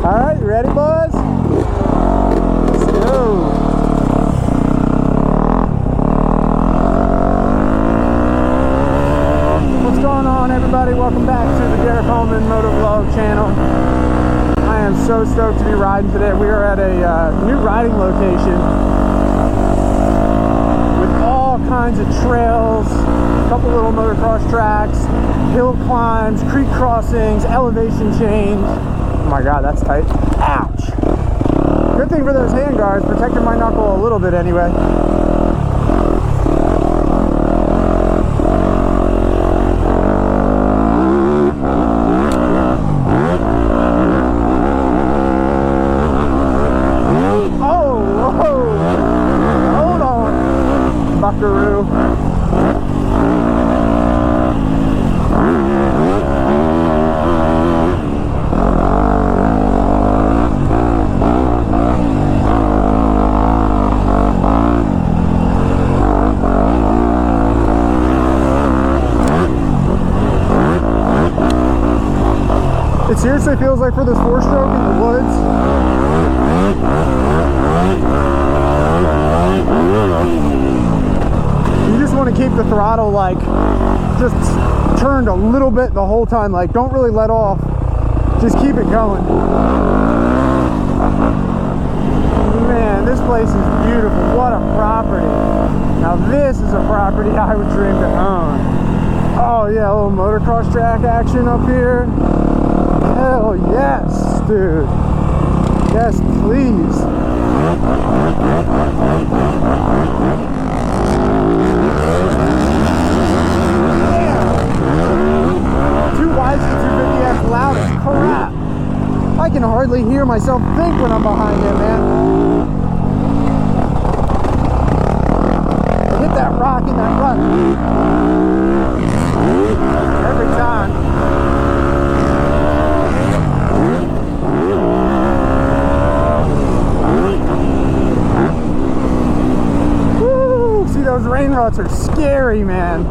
All right, you ready, boys? Let's go. What's going on, everybody? Welcome back to the Derek Holman Motovlog channel. I am so stoked to be riding today. We are at a new riding location with all kinds of trails, a couple little motocross tracks, hill climbs, creek crossings, elevation change. Oh my god, that's tight. Ouch! Good thing for those hand guards, protected my knuckle a little bit anyway. Buckaroo. It seriously feels like for this 4-stroke in the woods, you just want to keep the throttle like just turned a little bit the whole time. Like, don't really let off, just keep it going. Man, this place is beautiful. What a property. Now this is a property I would dream to own. Oh yeah, a little motocross track action up here. Hell yes, dude. Yes, please. Too wide to 250X loud as crap. I can hardly hear myself think when I'm behind him, man. I hit that rock in that rut every time. Woo! See, those rain ruts are scary, man.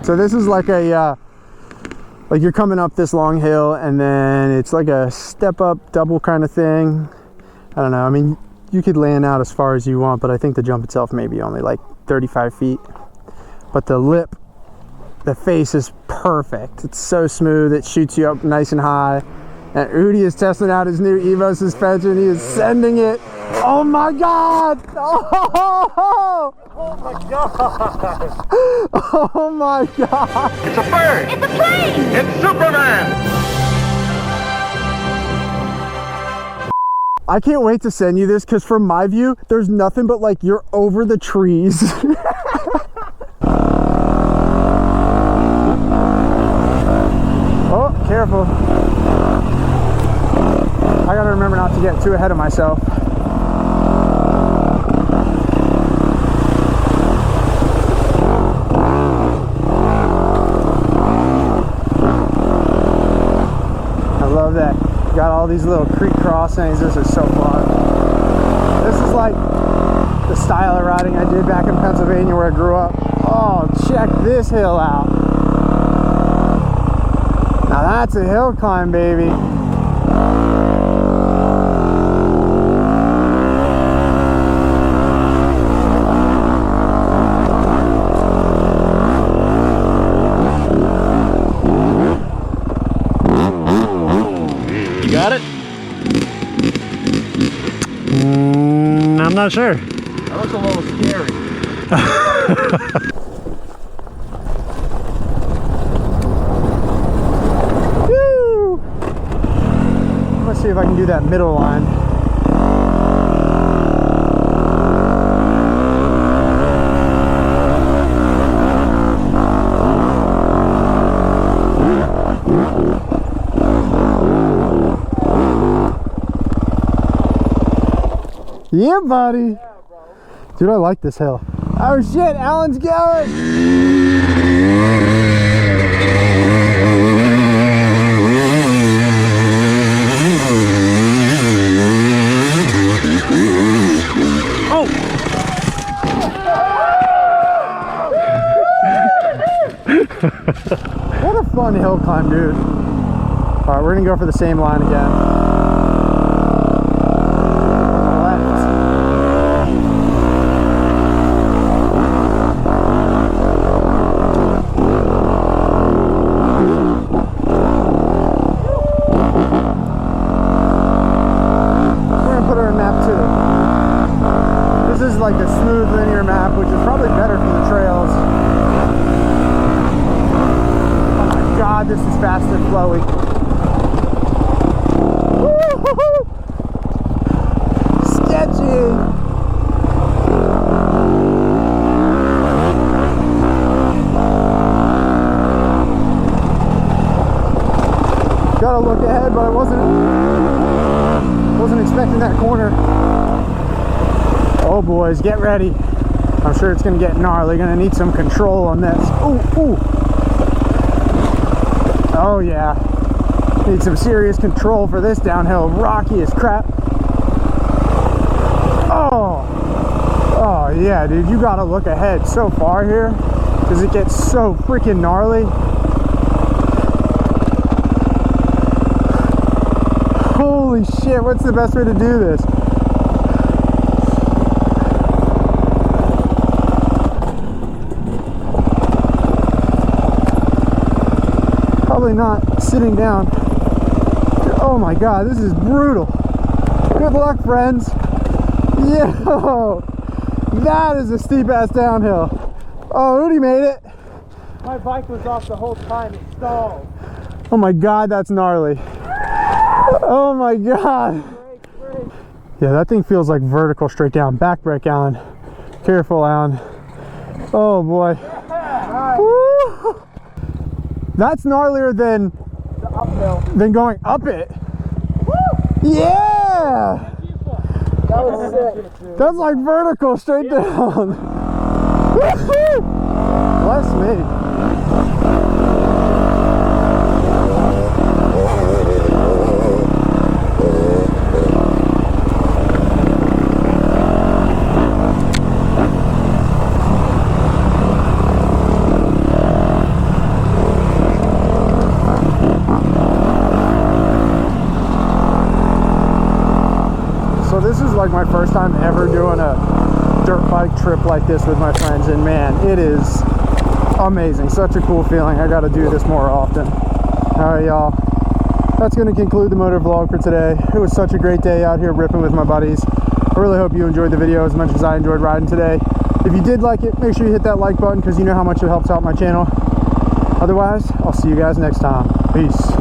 So this is like a like you're coming up this long hill and then it's like a step up double kind of thing. I don't know, I mean, you could land out as far as you want, but I think the jump itself may be only like 35 feet. But the lip, the face is perfect. It's so smooth, it shoots you up nice and high. And Udi is testing out his new Evo suspension. He is sending it. Oh my god! Oh, oh my god! Oh my god! It's a bird! It's a plane! It's Superman! I can't wait to send you this because from my view, there's nothing but like you're over the trees. Oh, careful. I gotta remember not to get too ahead of myself. I love that. Got all these little creek crossings. This is so fun. This is like the style of riding I did back in Pennsylvania where I grew up. Oh, check this hill out. Now that's a hill climb, baby. You got it? I'm not sure. That looks a little scary. Woo! Let's see if I can do that middle line. Yeah, buddy. Yeah, dude, I like this hill. Oh shit, Alan's going. What a fun hill climb, dude. All right, we're gonna go for the same line again. Left. We're gonna put her in map 2. This is like the smooth linear map, which is probably better for the trails. God, this is fast and flowy. Woo-hoo-hoo! Sketchy. Gotta look ahead, but I wasn't expecting that corner. Oh boys, get ready. I'm sure it's gonna get gnarly. Gonna need some control on this. Ooh, ooh. Oh yeah, need some serious control for this downhill. Rocky as crap. Oh yeah, dude, you gotta look ahead so far here because it gets so freaking gnarly. Holy shit, what's the best way to do this? Probably not sitting down. Oh my god, this is brutal. Good luck, friends. Yo, that is a steep ass downhill. Oh, Udi made it. My bike was off the whole time, it stalled. Oh my god, that's gnarly. Oh my god. Break. Yeah, that thing feels like vertical straight down. Back brake, Alan. Careful, Alan. Oh boy. Woo. That's gnarlier than The uphill. going up it. Yeah! That was sick. That's like vertical straight down. Bless me. So this is like my first time ever doing a dirt bike trip like this with my friends, and man, it is amazing. Such a cool feeling. I got to do this more often. All right, y'all. That's going to conclude the motor vlog for today. It was such a great day out here ripping with my buddies. I really hope you enjoyed the video as much as I enjoyed riding today. If you did like it, make sure you hit that like button because you know how much it helps out my channel. Otherwise, I'll see you guys next time. Peace.